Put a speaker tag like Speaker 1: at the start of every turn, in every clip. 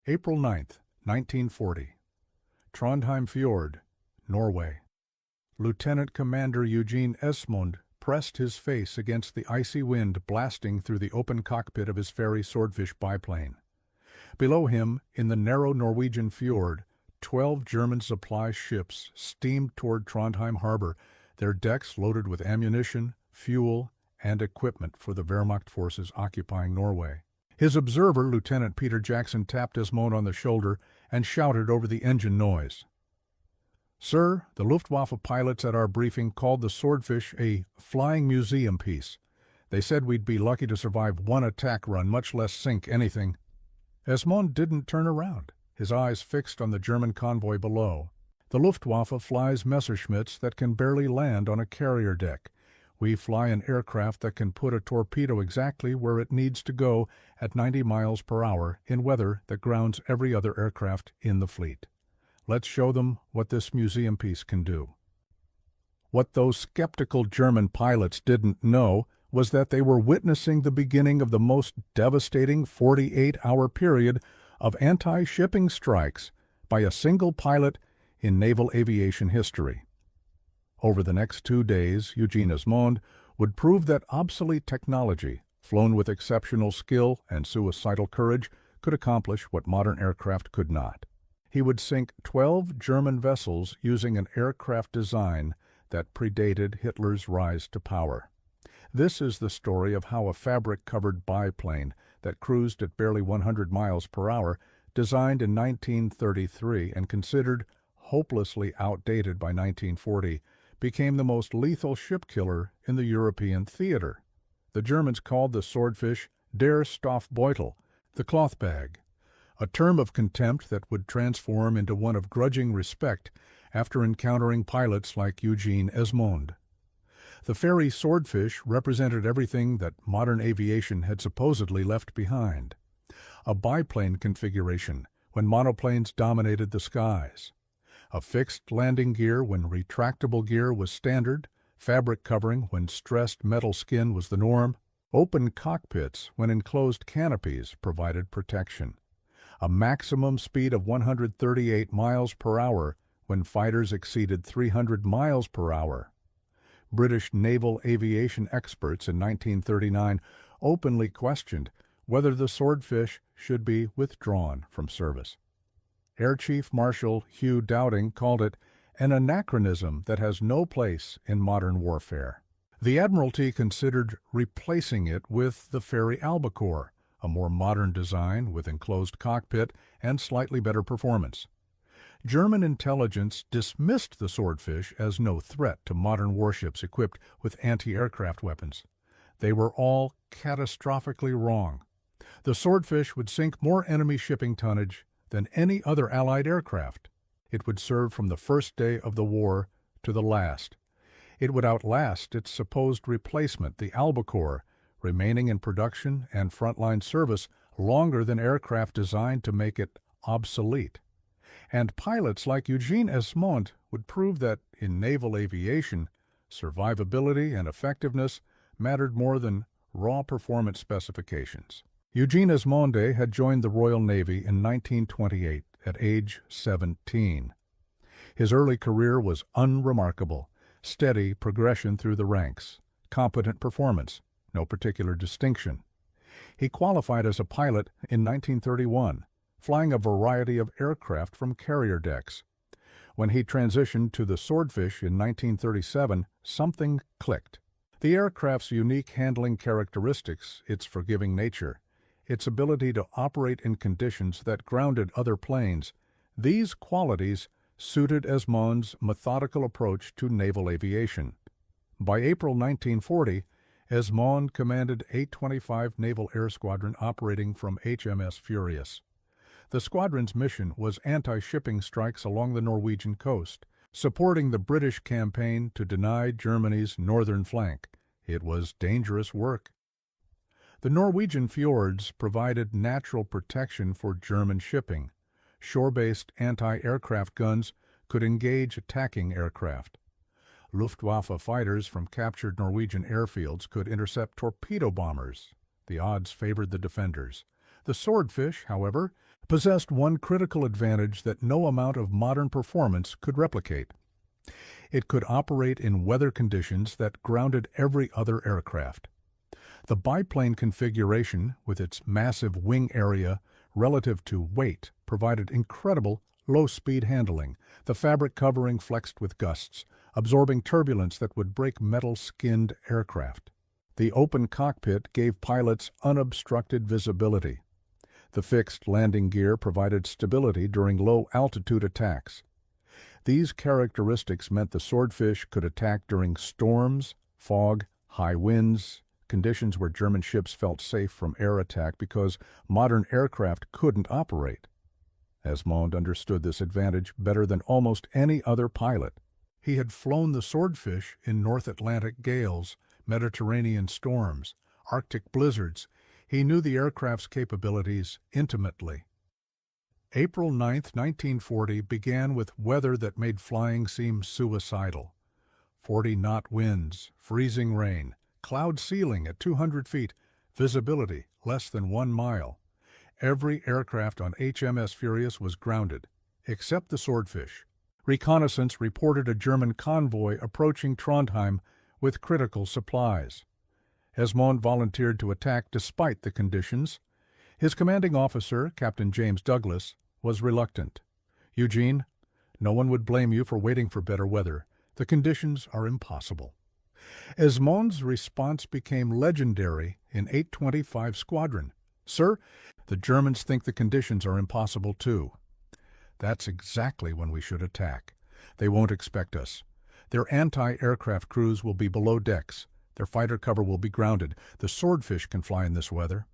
Speaker 1: April 9, 1940. Trondheim Fjord, Norway. Lieutenant Commander Eugene Esmond pressed his face against the icy wind blasting through the open cockpit of his ferry Swordfish biplane. Below him, in the narrow Norwegian fjord, 12 German supply ships steamed toward Trondheim harbor, their decks loaded with ammunition, fuel, and equipment for the Wehrmacht forces occupying Norway. His observer, Lieutenant Peter Jackson, tapped Esmond on the shoulder and shouted over the engine noise. "Sir, the Luftwaffe pilots at our briefing called the Swordfish a flying museum piece. They said we'd be lucky to survive one attack run, much less sink anything." Esmond didn't turn around, his eyes fixed on the German convoy below. "The Luftwaffe flies Messerschmitts that can barely land on a carrier deck. We fly an aircraft that can put a torpedo exactly where it needs to go at 90 miles per hour in weather that grounds every other aircraft in the fleet. Let's show them what this museum piece can do." What those skeptical German pilots didn't know was that they were witnessing the beginning of the most devastating 48-hour period of anti-shipping strikes by a single pilot in naval aviation history. Over the next 2 days, Eugene Esmond would prove that obsolete technology, flown with exceptional skill and suicidal courage, could accomplish what modern aircraft could not. He would sink 12 German vessels using an aircraft design that predated Hitler's rise to power. This is the story of how a fabric-covered biplane that cruised at barely 100 miles per hour, designed in 1933 and considered hopelessly outdated by 1940, became the most lethal ship killer in the European theater. The Germans called the Swordfish der Stoffbeutel, the cloth bag, a term of contempt that would transform into one of grudging respect after encountering pilots like Eugene Esmond. The ferry Swordfish represented everything that modern aviation had supposedly left behind. A biplane configuration when monoplanes dominated the skies. A fixed landing gear when retractable gear was standard, fabric covering when stressed metal skin was the norm, open cockpits when enclosed canopies provided protection. A maximum speed of 138 miles per hour when fighters exceeded 300 miles per hour. British naval aviation experts in 1939 openly questioned whether the Swordfish should be withdrawn from service. Air Chief Marshal Hugh Dowding called it an anachronism that has no place in modern warfare. The Admiralty considered replacing it with the ferry Albacore, a more modern design with enclosed cockpit and slightly better performance. German intelligence dismissed the Swordfish as no threat to modern warships equipped with anti-aircraft weapons. They were all catastrophically wrong. The Swordfish would sink more enemy shipping tonnage than any other Allied aircraft. It would serve from the first day of the war to the last. It would outlast its supposed replacement, the Albacore, remaining in production and frontline service longer than aircraft designed to make it obsolete. And pilots like Eugene Esmond would prove that in naval aviation, survivability and effectiveness mattered more than raw performance specifications. Eugene Esmond had joined the Royal Navy in 1928 at age 17. His early career was unremarkable, steady progression through the ranks, competent performance, no particular distinction. He qualified as a pilot in 1931, flying a variety of aircraft from carrier decks. When he transitioned to the Swordfish in 1937, something clicked. The aircraft's unique handling characteristics, its forgiving nature, its ability to operate in conditions that grounded other planes, these qualities suited Esmond's methodical approach to naval aviation. By April 1940, Esmond commanded 825 Naval Air Squadron operating from HMS Furious. The squadron's mission was anti-shipping strikes along the Norwegian coast, supporting the British campaign to deny Germany's northern flank. It was dangerous work. The Norwegian fjords provided natural protection for German shipping. Shore-based anti-aircraft guns could engage attacking aircraft. Luftwaffe fighters from captured Norwegian airfields could intercept torpedo bombers. The odds favored the defenders. The Swordfish, however, possessed one critical advantage that no amount of modern performance could replicate. It could operate in weather conditions that grounded every other aircraft. The biplane configuration, with its massive wing area relative to weight, provided incredible low-speed handling, the fabric covering flexed with gusts, absorbing turbulence that would break metal-skinned aircraft. The open cockpit gave pilots unobstructed visibility. The fixed landing gear provided stability during low-altitude attacks. These characteristics meant the Swordfish could attack during storms, fog, high winds, conditions where German ships felt safe from air attack because modern aircraft couldn't operate. Esmond understood this advantage better than almost any other pilot. He had flown the Swordfish in North Atlantic gales, Mediterranean storms, Arctic blizzards. He knew the aircraft's capabilities intimately. April 9, 1940 began with weather that made flying seem suicidal. 40-knot winds, freezing rain, cloud ceiling at 200 feet, visibility less than 1 mile. Every aircraft on HMS Furious was grounded, except the Swordfish. Reconnaissance reported a German convoy approaching Trondheim with critical supplies. Esmond volunteered to attack despite the conditions. His commanding officer, Captain James Douglas, was reluctant. "Eugene, no one would blame you for waiting for better weather. The conditions are impossible." Esmond's response became legendary in 825 Squadron. "Sir, the Germans think the conditions are impossible too." "That's exactly when we should attack. They won't expect us. Their anti-aircraft crews will be below decks. Their fighter cover will be grounded. The Swordfish can fly in this weather.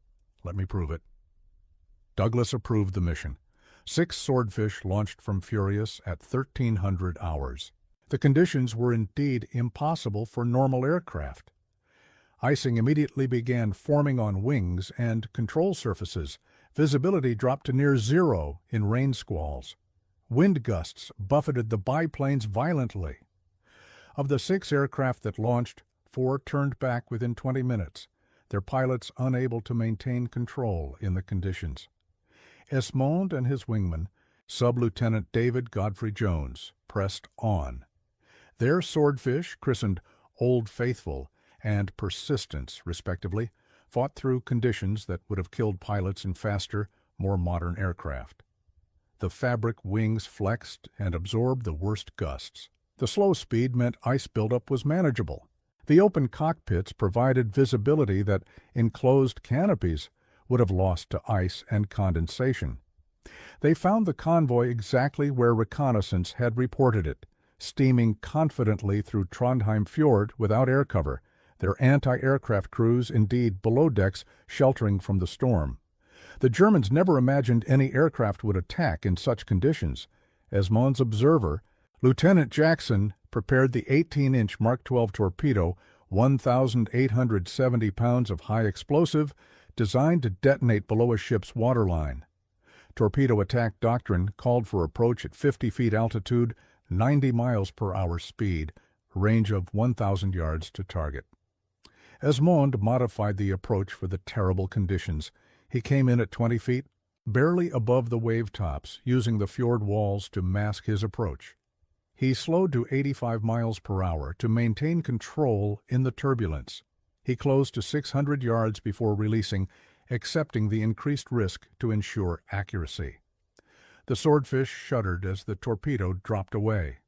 Speaker 1: Let me prove it." Douglas approved the mission. 6 Swordfish launched from Furious at 1300 hours. The conditions were indeed impossible for normal aircraft. Icing immediately began forming on wings and control surfaces. Visibility dropped to near zero in rain squalls. Wind gusts buffeted the biplanes violently. Of the 6 aircraft that launched, 4 turned back within 20 minutes, their pilots unable to maintain control in the conditions. Esmond and his wingman, Sub-Lieutenant David Godfrey Jones, pressed on. Their Swordfish, christened Old Faithful and Persistence, respectively, fought through conditions that would have killed pilots in faster, more modern aircraft. The fabric wings flexed and absorbed the worst gusts. The slow speed meant ice buildup was manageable. The open cockpits provided visibility that enclosed canopies would have lost to ice and condensation. They found the convoy exactly where reconnaissance had reported it, steaming confidently through Trondheim Fjord without air cover, their anti-aircraft crews indeed below decks sheltering from the storm. The Germans never imagined any aircraft would attack in such conditions. Esmond's observer, Lieutenant Jackson, prepared the 18-inch Mark 12 torpedo, 1,870 pounds of high explosive, designed to detonate below a ship's waterline. Torpedo attack doctrine called for approach at 50 feet altitude, 90 miles per hour speed, range of 1,000 yards to target. Esmond modified the approach for the terrible conditions. He came in at 20 feet, barely above the wave tops, using the fjord walls to mask his approach. He slowed to 85 miles per hour to maintain control in the turbulence. He closed to 600 yards before releasing, accepting the increased risk to ensure accuracy. The Swordfish shuddered as the torpedo dropped away.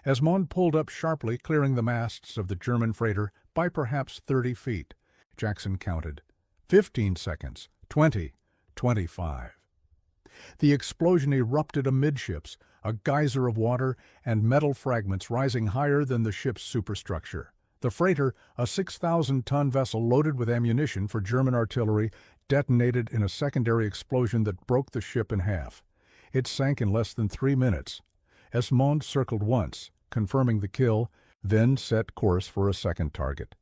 Speaker 1: Esmond pulled up sharply, clearing the masts of the German freighter by perhaps 30 feet. Jackson counted. 15 seconds, 20, 25. The explosion erupted amidships, a geyser of water and metal fragments rising higher than the ship's superstructure. The freighter, a 6,000-ton vessel loaded with ammunition for German artillery, detonated in a secondary explosion that broke the ship in half. It sank in less than 3 minutes. Esmond circled once, confirming the kill, then set course for a second target.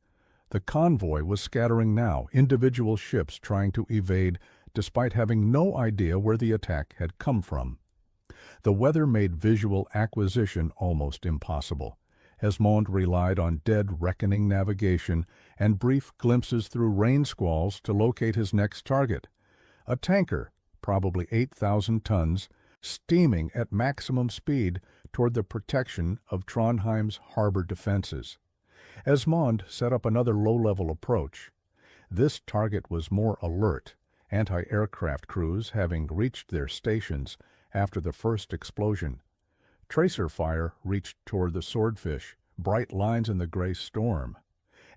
Speaker 1: The convoy was scattering now, individual ships trying to evade, despite having no idea where the attack had come from. The weather made visual acquisition almost impossible. Esmond relied on dead reckoning navigation and brief glimpses through rain squalls to locate his next target. A tanker, probably 8,000 tons, steaming at maximum speed toward the protection of Trondheim's harbor defenses. Esmond set up another low-level approach. This target was more alert, anti-aircraft crews having reached their stations after the first explosion. Tracer fire reached toward the Swordfish, bright lines in the gray storm.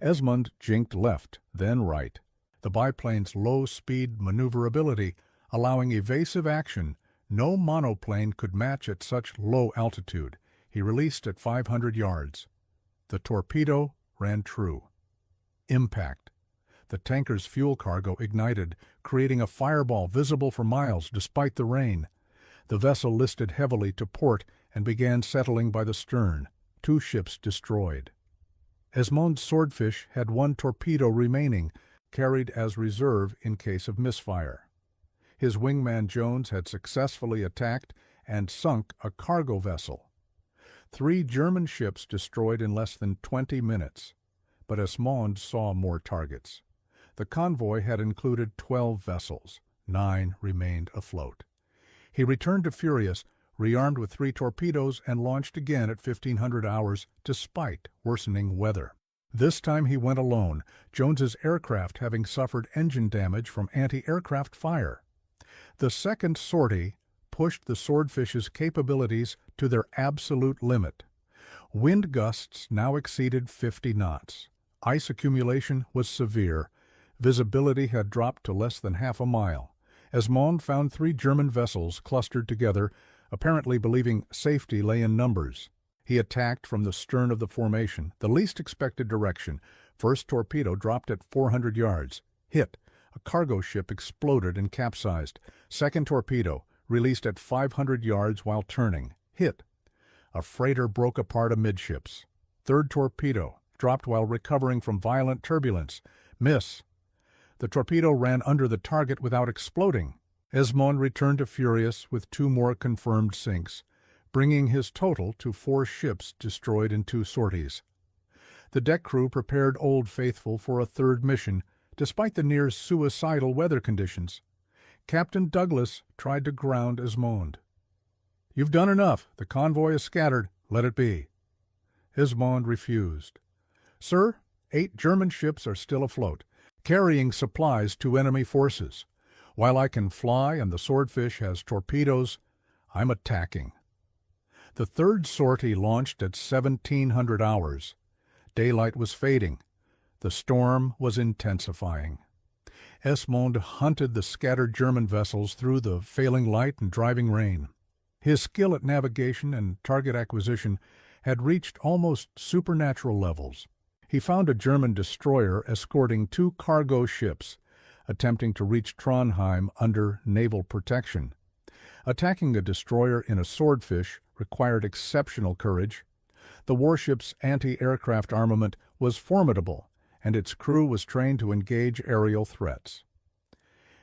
Speaker 1: Esmond jinked left, then right. The biplane's low-speed maneuverability, allowing evasive action, no monoplane could match at such low altitude. He released at 500 yards. The torpedo ran true. Impact. The tanker's fuel cargo ignited, creating a fireball visible for miles despite the rain. The vessel listed heavily to port and began settling by the stern. 2 ships destroyed. Esmond's Swordfish had 1 torpedo remaining, carried as reserve in case of misfire. His wingman Jones had successfully attacked and sunk a cargo vessel. 3 German ships destroyed in less than 20 minutes, but Esmond saw more targets. The convoy had included 12 vessels. 9 remained afloat. He returned to Furious, rearmed with 3 torpedoes, and launched again at 1500 hours despite worsening weather. This time he went alone, Jones's aircraft having suffered engine damage from anti-aircraft fire. The second sortie pushed the Swordfish's capabilities to their absolute limit. Wind gusts now exceeded 50 knots. Ice accumulation was severe. Visibility had dropped to less than half a mile. Esmond found 3 German vessels clustered together, apparently believing safety lay in numbers. He attacked from the stern of the formation, the least expected direction. First torpedo dropped at 400 yards. Hit. A cargo ship exploded and capsized. Second torpedo, released at 500 yards while turning. Hit. A freighter broke apart amidships. Third torpedo, dropped while recovering from violent turbulence. Miss. The torpedo ran under the target without exploding. Esmond returned to Furious with 2 more confirmed sinks, bringing his total to 4 ships destroyed in 2 sorties. The deck crew prepared Old Faithful for a third mission, despite the near-suicidal weather conditions. Captain Douglas tried to ground Esmond. "You've done enough. The convoy is scattered. Let it be." Esmond refused. "Sir, 8 German ships are still afloat, carrying supplies to enemy forces. While I can fly and the Swordfish has torpedoes, I'm attacking." The third sortie launched at 1700 hours. Daylight was fading. The storm was intensifying. Esmond hunted the scattered German vessels through the failing light and driving rain. His skill at navigation and target acquisition had reached almost supernatural levels. He found a German destroyer escorting 2 cargo ships, attempting to reach Trondheim under naval protection. Attacking a destroyer in a Swordfish required exceptional courage. The warship's anti-aircraft armament was formidable, and its crew was trained to engage aerial threats.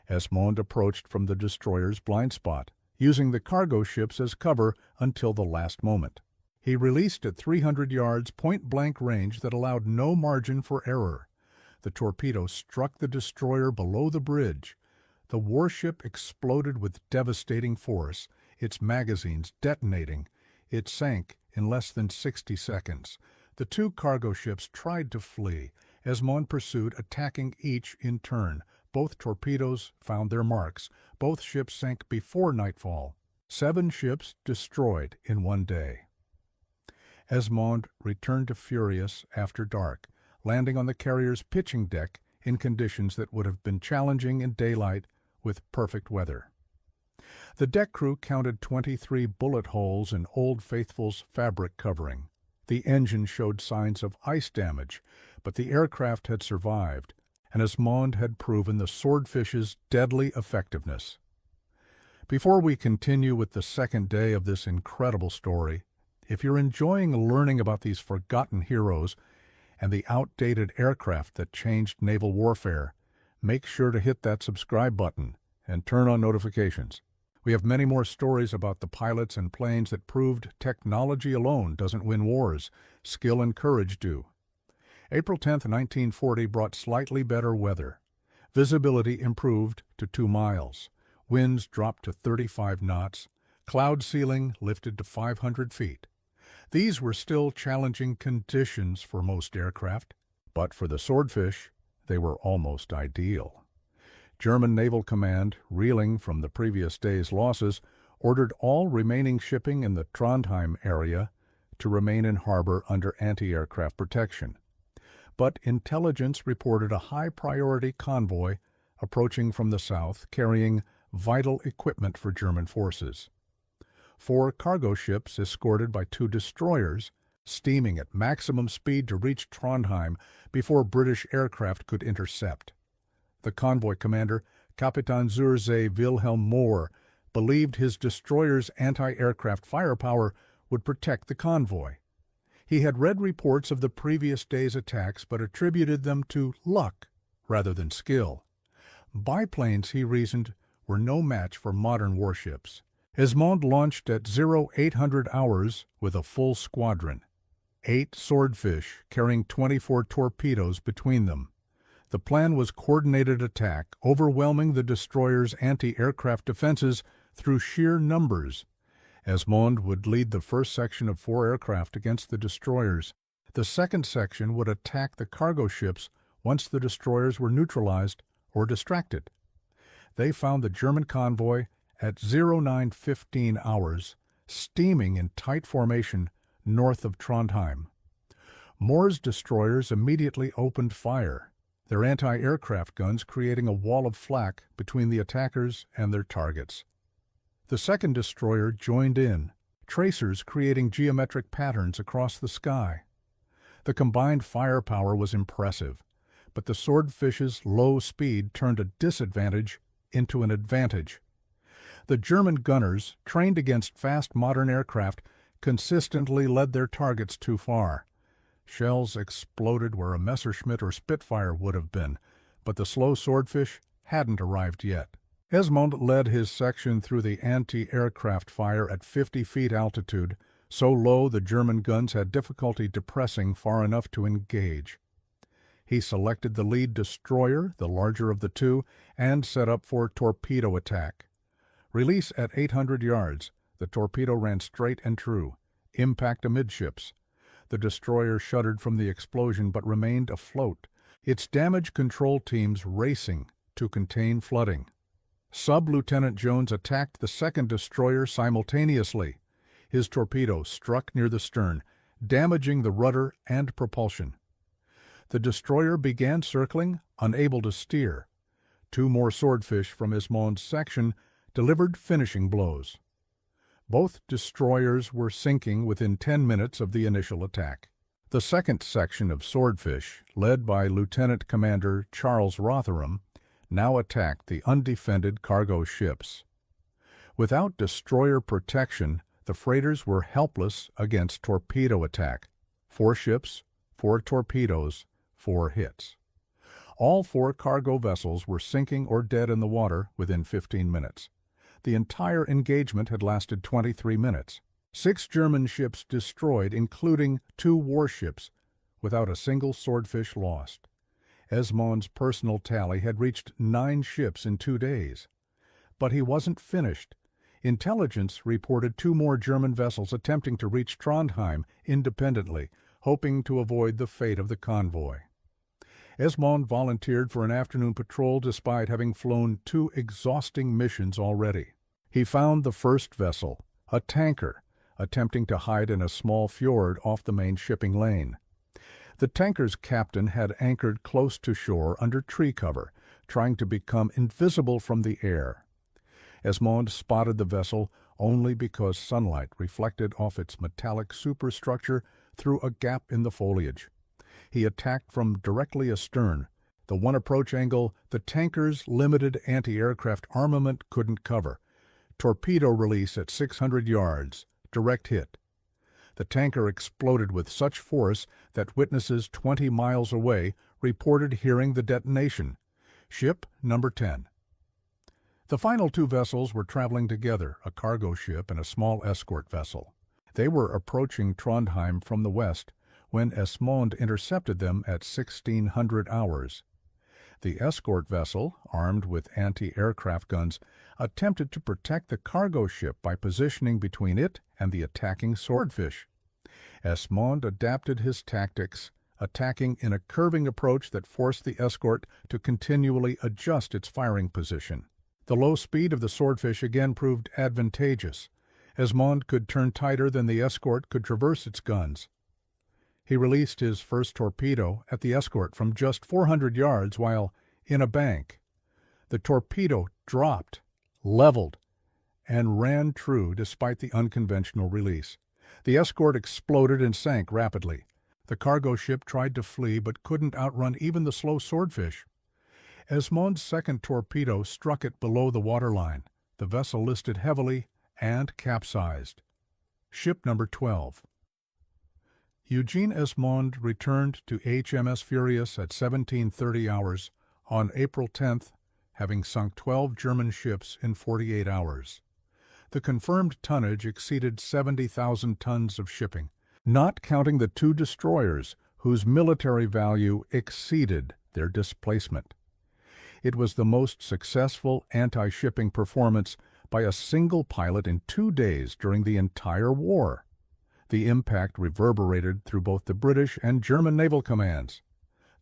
Speaker 1: Esmond approached from the destroyer's blind spot, using the cargo ships as cover until the last moment. He released at 300 yards point-blank range that allowed no margin for error. The torpedo struck the destroyer below the bridge. The warship exploded with devastating force, its magazines detonating. It sank in less than 60 seconds. The 2 cargo ships tried to flee. Esmond pursued, attacking each in turn. Both torpedoes found their marks. Both ships sank before nightfall. 7 ships destroyed in one day. Esmond returned to Furious after dark, landing on the carrier's pitching deck in conditions that would have been challenging in daylight with perfect weather. The deck crew counted 23 bullet holes in Old Faithful's fabric covering. The engine showed signs of ice damage, but the aircraft had survived, and Esmond had proven the Swordfish's deadly effectiveness. Before we continue with the second day of this incredible story, if you're enjoying learning about these forgotten heroes and the outdated aircraft that changed naval warfare, make sure to hit that subscribe button and turn on notifications. We have many more stories about the pilots and planes that proved technology alone doesn't win wars. Skill and courage do. April 10, 1940 brought slightly better weather. Visibility improved to 2 miles. Winds dropped to 35 knots. Cloud ceiling lifted to 500 feet. These were still challenging conditions for most aircraft, but for the Swordfish, they were almost ideal. German Naval Command, reeling from the previous day's losses, ordered all remaining shipping in the Trondheim area to remain in harbor under anti-aircraft protection. But intelligence reported a high-priority convoy approaching from the south, carrying vital equipment for German forces. 4 cargo ships escorted by 2 destroyers, steaming at maximum speed to reach Trondheim before British aircraft could intercept. The convoy commander, Kapitein zur See Wilhelm Mohr, believed his destroyer's anti-aircraft firepower would protect the convoy. He had read reports of the previous day's attacks but attributed them to luck rather than skill. Biplanes, he reasoned, were no match for modern warships. Esmond launched at 0800 hours with a full squadron, 8 Swordfish carrying 24 torpedoes between them. The plan was coordinated attack, overwhelming the destroyer's anti-aircraft defenses through sheer numbers. Esmond would lead the first section of 4 aircraft against the destroyers. The second section would attack the cargo ships once the destroyers were neutralized or distracted. They found the German convoy at 0915 hours, steaming in tight formation north of Trondheim. Mohr's destroyers immediately opened fire, their anti-aircraft guns creating a wall of flak between the attackers and their targets. The second destroyer joined in, tracers creating geometric patterns across the sky. The combined firepower was impressive, but the Swordfish's low speed turned a disadvantage into an advantage. The German gunners, trained against fast modern aircraft, consistently led their targets too far. Shells exploded where a Messerschmitt or Spitfire would have been, but the slow Swordfish hadn't arrived yet. Esmond led his section through the anti-aircraft fire at 50 feet altitude, so low the German guns had difficulty depressing far enough to engage. He selected the lead destroyer, the larger of the 2, and set up for torpedo attack. Release at 800 yards, the torpedo ran straight and true. Impact amidships. The destroyer shuddered from the explosion but remained afloat, its damage control teams racing to contain flooding. Sub-Lieutenant Jones attacked the second destroyer simultaneously. His torpedo struck near the stern, damaging the rudder and propulsion. The destroyer began circling, unable to steer. 2 more Swordfish from Esmond's section delivered finishing blows. Both destroyers were sinking within 10 minutes of the initial attack. The second section of Swordfish, led by Lieutenant Commander Charles Rotherham, now attacked the undefended cargo ships. Without destroyer protection, the freighters were helpless against torpedo attack. 4 ships, 4 torpedoes, 4 hits. All 4 cargo vessels were sinking or dead in the water within 15 minutes. The entire engagement had lasted 23 minutes. 6 German ships destroyed, including 2 warships, without a single Swordfish lost. Esmond's personal tally had reached 9 ships in 2 days. But he wasn't finished. Intelligence reported 2 more German vessels attempting to reach Trondheim independently, hoping to avoid the fate of the convoy. Esmond volunteered for an afternoon patrol despite having flown 2 exhausting missions already. He found the first vessel, a tanker, attempting to hide in a small fjord off the main shipping lane. The tanker's captain had anchored close to shore under tree cover, trying to become invisible from the air. Esmond spotted the vessel only because sunlight reflected off its metallic superstructure through a gap in the foliage. He attacked from directly astern, the one approach angle the tanker's limited anti-aircraft armament couldn't cover. Torpedo release at 600 yards, direct hit. The tanker exploded with such force that witnesses 20 miles away reported hearing the detonation. Ship number 10. The final 2 vessels were traveling together, a cargo ship and a small escort vessel. They were approaching Trondheim from the west when Esmond intercepted them at 1600 hours. The escort vessel, armed with anti-aircraft guns, attempted to protect the cargo ship by positioning between it and the attacking Swordfish. Esmond adapted his tactics, attacking in a curving approach that forced the escort to continually adjust its firing position. The low speed of the Swordfish again proved advantageous. Esmond could turn tighter than the escort could traverse its guns. He released his first torpedo at the escort from just 400 yards while in a bank. The torpedo dropped, leveled, and ran true despite the unconventional release. The escort exploded and sank rapidly. The cargo ship tried to flee but couldn't outrun even the slow Swordfish. Esmond's second torpedo struck it below the waterline. The vessel listed heavily and capsized. Ship number 12. Eugene Esmond returned to HMS Furious at 1730 hours on April 10th, having sunk 12 German ships in 48 hours. The confirmed tonnage exceeded 70,000 tons of shipping, not counting the 2 destroyers whose military value exceeded their displacement. It was the most successful anti-shipping performance by a single pilot in 2 days during the entire war. The impact reverberated through both the British and German naval commands.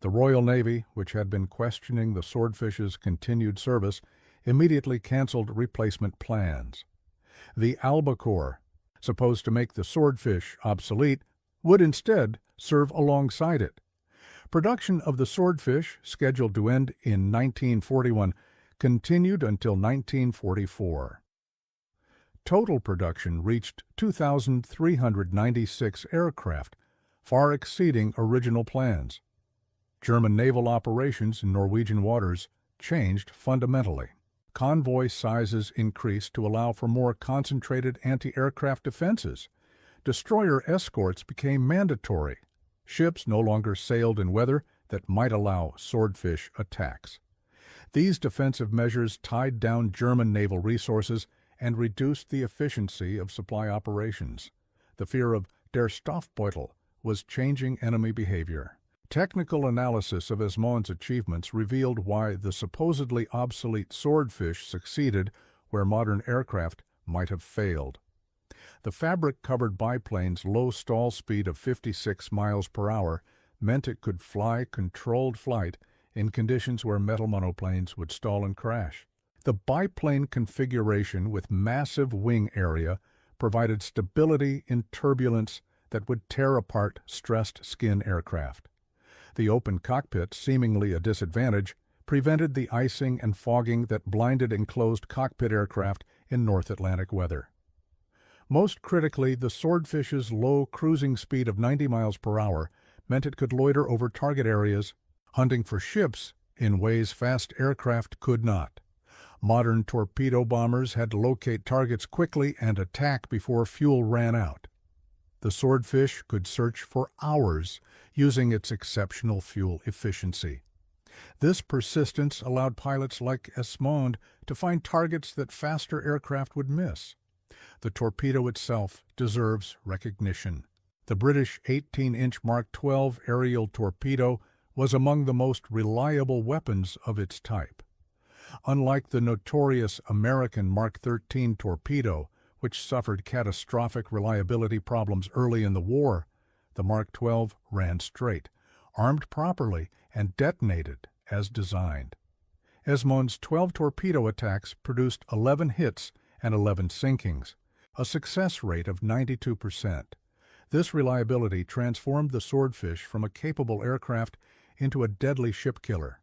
Speaker 1: The Royal Navy, which had been questioning the Swordfish's continued service, immediately canceled replacement plans. The Albacore, supposed to make the Swordfish obsolete, would instead serve alongside it. Production of the Swordfish, scheduled to end in 1941, continued until 1944. Total production reached 2,396 aircraft, far exceeding original plans. German naval operations in Norwegian waters changed fundamentally. Convoy sizes increased to allow for more concentrated anti-aircraft defenses. Destroyer escorts became mandatory. Ships no longer sailed in weather that might allow Swordfish attacks. These defensive measures tied down German naval resources and reduced the efficiency of supply operations. The fear of der Stoffbeutel was changing enemy behavior. Technical analysis of Esmond's achievements revealed why the supposedly obsolete Swordfish succeeded where modern aircraft might have failed. The fabric-covered biplane's low stall speed of 56 miles per hour meant it could fly controlled flight in conditions where metal monoplanes would stall and crash. The biplane configuration with massive wing area provided stability in turbulence that would tear apart stressed skin aircraft. The open cockpit, seemingly a disadvantage, prevented the icing and fogging that blinded enclosed cockpit aircraft in North Atlantic weather. Most critically, the Swordfish's low cruising speed of 90 miles per hour meant it could loiter over target areas, hunting for ships in ways fast aircraft could not. Modern torpedo bombers had to locate targets quickly and attack before fuel ran out. The Swordfish could search for hours using its exceptional fuel efficiency. This persistence allowed pilots like Esmond to find targets that faster aircraft would miss. The torpedo itself deserves recognition. The British 18-inch Mark XII aerial torpedo was among the most reliable weapons of its type. Unlike the notorious American Mark XIII torpedo, which suffered catastrophic reliability problems early in the war, the Mark XII ran straight, armed properly, and detonated as designed. Esmond's 12 torpedo attacks produced 11 hits and 11 sinkings, a success rate of 92%. This reliability transformed the Swordfish from a capable aircraft into a deadly ship killer.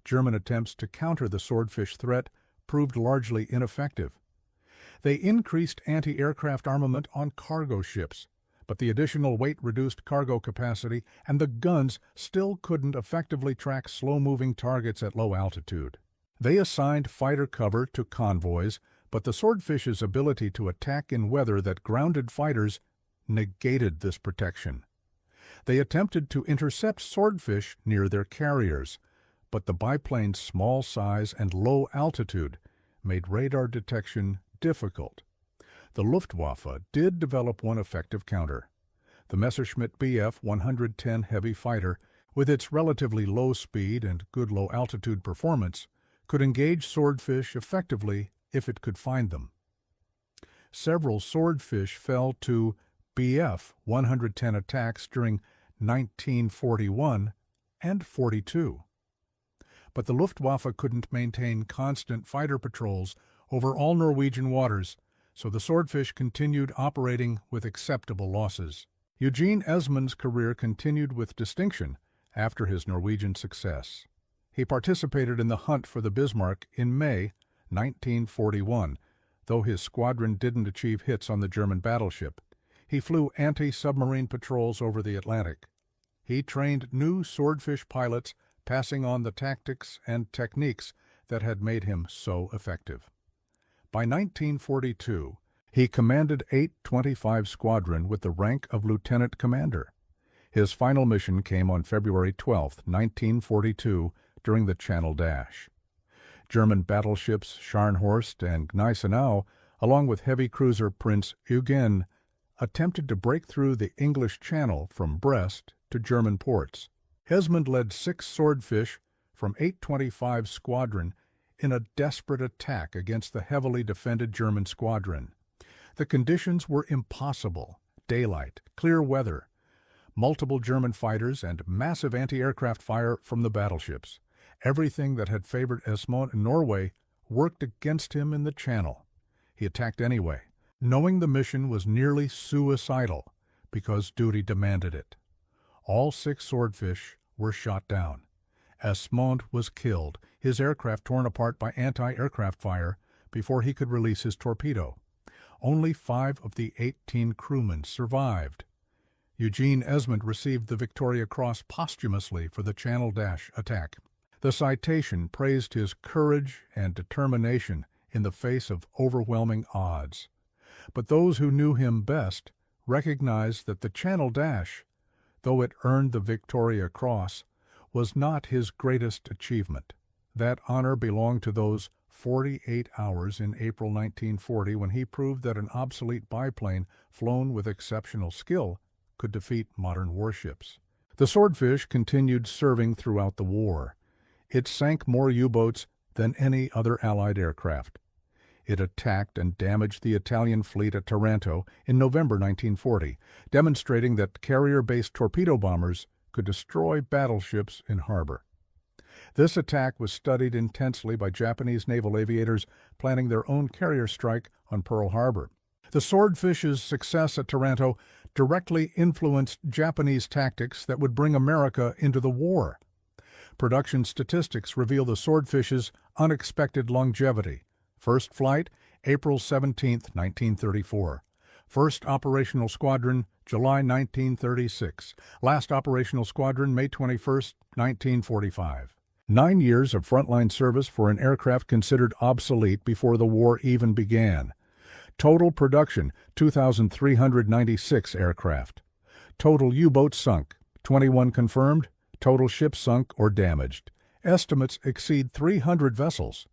Speaker 1: German attempts to counter the Swordfish threat proved largely ineffective. They increased anti-aircraft armament on cargo ships, but the additional weight reduced cargo capacity, and the guns still couldn't effectively track slow-moving targets at low altitude. They assigned fighter cover to convoys, but the Swordfish's ability to attack in weather that grounded fighters negated this protection. They attempted to intercept Swordfish near their carriers, but the biplane's small size and low altitude made radar detection difficult. The Luftwaffe did develop one effective counter. The Messerschmitt Bf 110 heavy fighter with its relatively low speed and good low-altitude performance, could engage swordfish effectively if it could find them. Several swordfish fell to Bf 110 attacks during 1941 and 42. But the Luftwaffe couldn't maintain constant fighter patrols over all Norwegian waters, so the Swordfish continued operating with acceptable losses. Eugene Esmond's career continued with distinction after his Norwegian success. He participated in the hunt for the Bismarck in May 1941, though his squadron didn't achieve hits on the German battleship. He flew anti-submarine patrols over the Atlantic. He trained new Swordfish pilots, passing on the tactics and techniques that had made him so effective. By 1942, he commanded 825 Squadron with the rank of lieutenant commander. His final mission came on February 12, 1942, during the Channel Dash. German battleships Scharnhorst and Gneisenau, along with heavy cruiser Prinz Eugen, attempted to break through the English Channel from Brest to German ports. Esmond led 6 Swordfish from 825 Squadron in a desperate attack against the heavily defended German squadron. The conditions were impossible: daylight, clear weather, multiple German fighters, and massive anti-aircraft fire from the battleships. Everything that had favored Esmond in Norway worked against him in the Channel. He attacked anyway, knowing the mission was nearly suicidal because duty demanded it. All 6 Swordfish were shot down. Esmond was killed, his aircraft torn apart by anti-aircraft fire before he could release his torpedo. Only 5 of the 18 crewmen survived. Eugene Esmond received the Victoria Cross posthumously for the Channel Dash attack. The citation praised his courage and determination in the face of overwhelming odds. But those who knew him best recognized that the Channel Dash, though it earned the Victoria Cross, was not his greatest achievement. That honor belonged to those 48 hours in April 1940 when he proved that an obsolete biplane flown with exceptional skill could defeat modern warships. The Swordfish continued serving throughout the war. It sank more U-boats than any other Allied aircraft. It attacked and damaged the Italian fleet at Taranto in November 1940, demonstrating that carrier-based torpedo bombers could destroy battleships in harbor. This attack was studied intensely by Japanese naval aviators planning their own carrier strike on Pearl Harbor. The Swordfish's success at Taranto directly influenced Japanese tactics that would bring America into the war. Production statistics reveal the Swordfish's unexpected longevity. First flight, April 17, 1934. First operational squadron, July 1936. Last operational squadron, May 21, 1945. 9 years of frontline service for an aircraft considered obsolete before the war even began. Total production, 2,396 aircraft. Total U-boats sunk, 21 confirmed. Total ships sunk or damaged. Estimates exceed 300 vessels.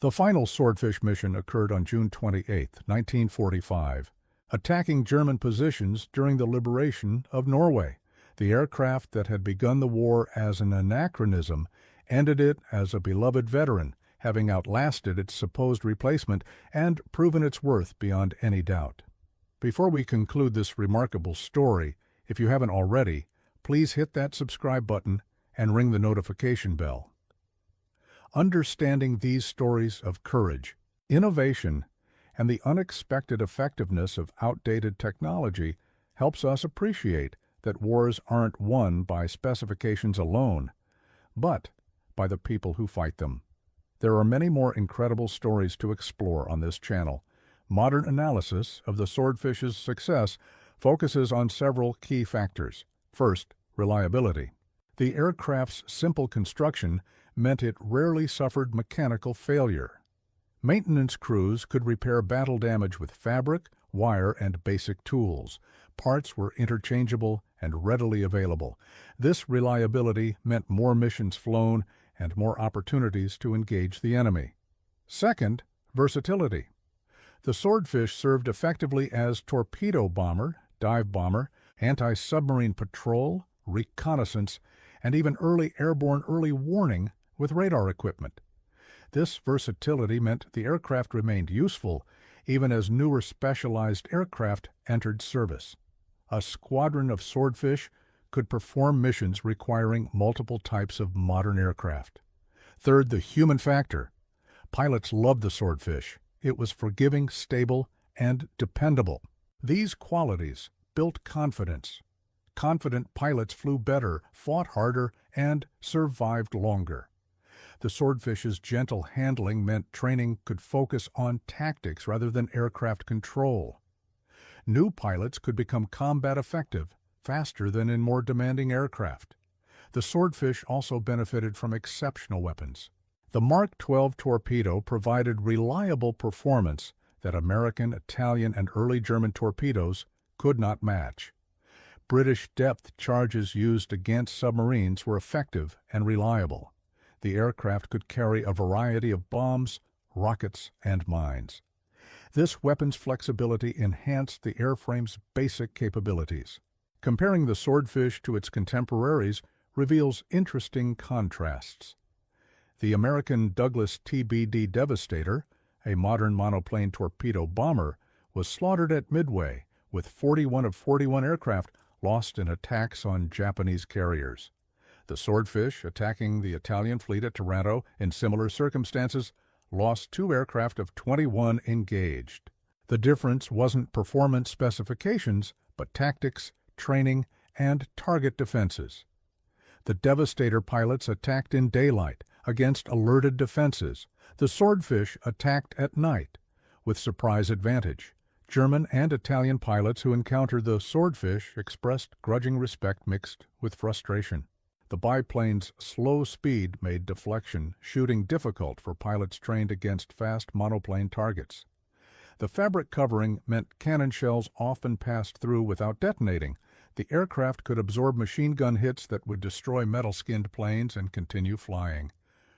Speaker 1: The final Swordfish mission occurred on June 28, 1945, attacking German positions during the liberation of Norway. The aircraft that had begun the war as an anachronism ended it as a beloved veteran, having outlasted its supposed replacement and proven its worth beyond any doubt. Before we conclude this remarkable story, if you haven't already, please hit that subscribe button and ring the notification bell. Understanding these stories of courage, innovation, and the unexpected effectiveness of outdated technology helps us appreciate that wars aren't won by specifications alone, but by the people who fight them. There are many more incredible stories to explore on this channel. Modern analysis of the Swordfish's success focuses on several key factors. First, reliability. The aircraft's simple construction meant it rarely suffered mechanical failure. Maintenance crews could repair battle damage with fabric, wire, and basic tools. Parts were interchangeable and readily available. This reliability meant more missions flown and more opportunities to engage the enemy. Second, versatility. The Swordfish served effectively as torpedo bomber, dive bomber, anti-submarine patrol, reconnaissance, and even early warning with radar equipment. This versatility meant the aircraft remained useful even as newer specialized aircraft entered service. A squadron of Swordfish could perform missions requiring multiple types of modern aircraft. Third, the human factor. Pilots loved the Swordfish. It was forgiving, stable, and dependable. These qualities built confidence. Confident pilots flew better, fought harder, and survived longer. The Swordfish's gentle handling meant training could focus on tactics rather than aircraft control. New pilots could become combat effective faster than in more demanding aircraft. The Swordfish also benefited from exceptional weapons. The Mark 12 torpedo provided reliable performance that American, Italian, and early German torpedoes could not match. British depth charges used against submarines were effective and reliable. The aircraft could carry a variety of bombs, rockets, and mines. This weapon's flexibility enhanced the airframe's basic capabilities. Comparing the Swordfish to its contemporaries reveals interesting contrasts. The American Douglas TBD Devastator, a modern monoplane torpedo bomber, was slaughtered at Midway, with 41 of 41 aircraft lost in attacks on Japanese carriers. The Swordfish, attacking the Italian fleet at Taranto in similar circumstances, lost 2 aircraft of 21 engaged. The difference wasn't performance specifications, but tactics, training, and target defenses. The Devastator pilots attacked in daylight against alerted defenses. The Swordfish attacked at night, with surprise advantage. German and Italian pilots who encountered the Swordfish expressed grudging respect mixed with frustration. The biplane's slow speed made deflection shooting difficult for pilots trained against fast monoplane targets. The fabric covering meant cannon shells often passed through without detonating. The aircraft could absorb machine gun hits that would destroy metal-skinned planes and continue flying.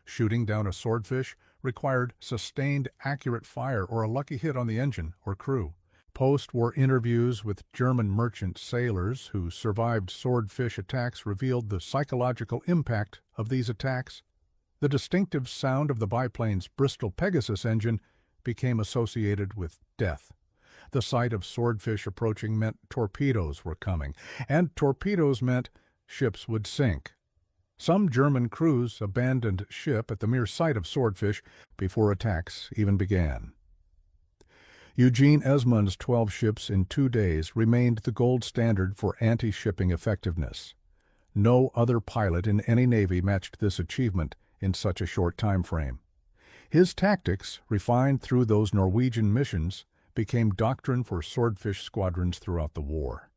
Speaker 1: Shooting down a Swordfish required sustained, accurate fire or a lucky hit on the engine or crew. Post-war interviews with German merchant sailors who survived Swordfish attacks revealed the psychological impact of these attacks. The distinctive sound of the biplane's Bristol Pegasus engine became associated with death. The sight of Swordfish approaching meant torpedoes were coming, and torpedoes meant ships would sink. Some German crews abandoned ship at the mere sight of Swordfish before attacks even began. Eugene Esmond's 12 ships in 2 days remained the gold standard for anti-shipping effectiveness. No other pilot in any navy matched this achievement in such a short time frame. His tactics, refined through those Norwegian missions, became doctrine for Swordfish squadrons throughout the war.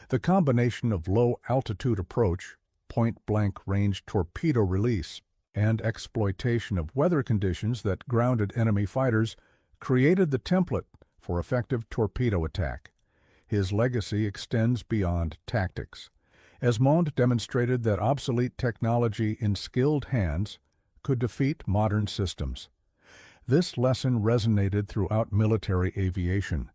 Speaker 1: The combination of low-altitude approach, point-blank range torpedo release, and exploitation of weather conditions that grounded enemy fighters created the template for effective torpedo attack. His legacy extends beyond tactics. Esmond demonstrated that obsolete technology in skilled hands could defeat modern systems. This lesson resonated throughout military aviation.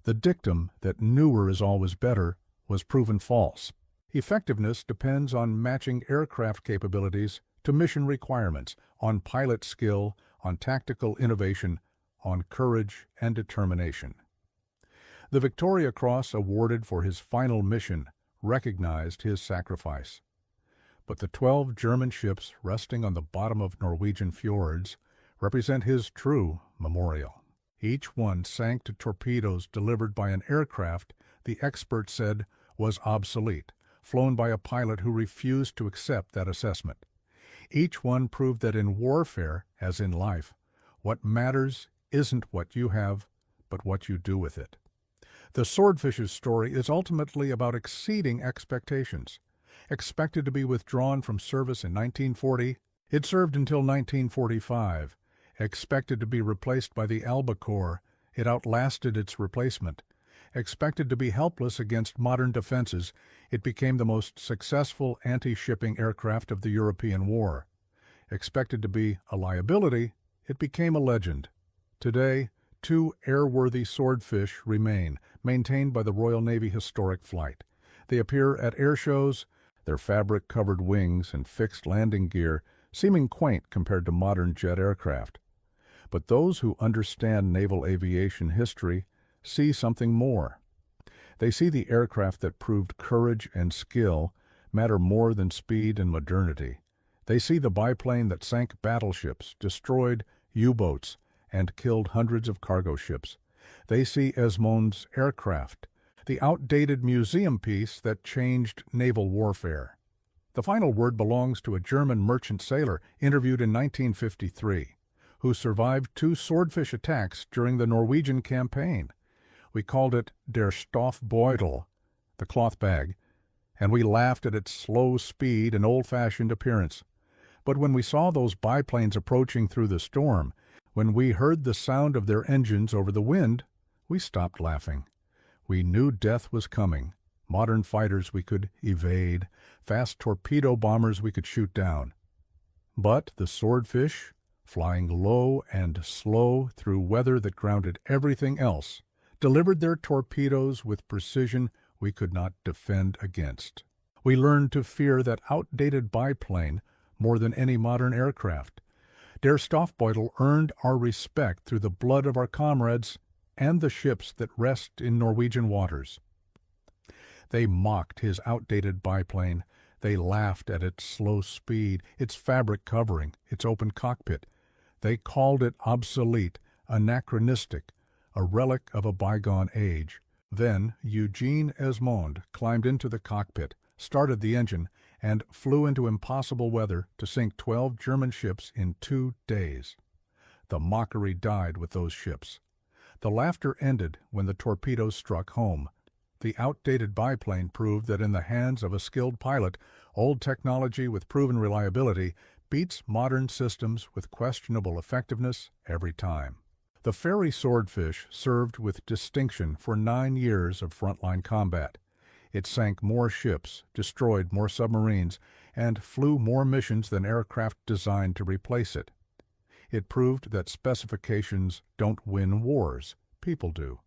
Speaker 1: The dictum that newer is always better was proven false. Effectiveness depends on matching aircraft capabilities to mission requirements, on pilot skill, on tactical innovation, on courage and determination. The Victoria Cross awarded for his final mission recognized his sacrifice. But the 12 German ships resting on the bottom of Norwegian fjords represent his true memorial. Each one sank to torpedoes delivered by an aircraft the experts said was obsolete, flown by a pilot who refused to accept that assessment. Each one proved that in warfare, as in life, what matters isn't what you have, but what you do with it. The Swordfish's story is ultimately about exceeding expectations. Expected to be withdrawn from service in 1940, it served until 1945. Expected to be replaced by the Albacore, it outlasted its replacement. Expected to be helpless against modern defenses, it became the most successful anti-shipping aircraft of the European War. Expected to be a liability, it became a legend. Today, 2 airworthy Swordfish remain, maintained by the Royal Navy Historic Flight. They appear at air shows, their fabric-covered wings and fixed landing gear seeming quaint compared to modern jet aircraft. But those who understand naval aviation history see something more. They see the aircraft that proved courage and skill matter more than speed and modernity. They see the biplane that sank battleships, destroyed U-boats, and killed hundreds of cargo ships. They see Esmond's aircraft, the outdated museum piece that changed naval warfare. The final word belongs to a German merchant sailor interviewed in 1953, who survived 2 Swordfish attacks during the Norwegian campaign. We called it der Stoffbeutel, the cloth bag, and we laughed at its slow speed and old-fashioned appearance. But when we saw those biplanes approaching through the storm, when we heard the sound of their engines over the wind, we stopped laughing. We knew death was coming. Modern fighters we could evade, fast torpedo bombers we could shoot down. But the Swordfish, flying low and slow through weather that grounded everything else, delivered their torpedoes with precision we could not defend against. We learned to fear that outdated biplane more than any modern aircraft. Der Stoffbeutel earned our respect through the blood of our comrades and the ships that rest in Norwegian waters. They mocked his outdated biplane. They laughed at its slow speed, its fabric covering, its open cockpit. They called it obsolete, anachronistic, a relic of a bygone age. Then Eugene Esmond climbed into the cockpit, started the engine, and flew into impossible weather to sink 12 German ships in 2 days. The mockery died with those ships. The laughter ended when the torpedoes struck home. The outdated biplane proved that in the hands of a skilled pilot, old technology with proven reliability beats modern systems with questionable effectiveness every time. The ferry Swordfish served with distinction for 9 years of frontline combat. It sank more ships, destroyed more submarines, and flew more missions than aircraft designed to replace it. It proved that specifications don't win wars, people do.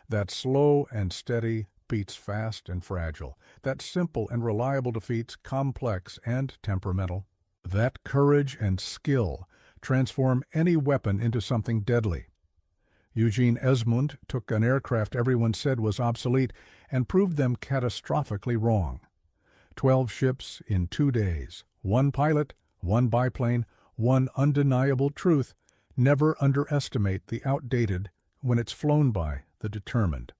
Speaker 1: That slow and steady beats fast and fragile. That simple and reliable defeats complex and temperamental. That courage and skill transform any weapon into something deadly. Eugene Esmond took an aircraft everyone said was obsolete and proved them catastrophically wrong. 12 ships in 2 days, 1 pilot, 1 biplane, 1 undeniable truth: never underestimate the outdated when it's flown by the determined.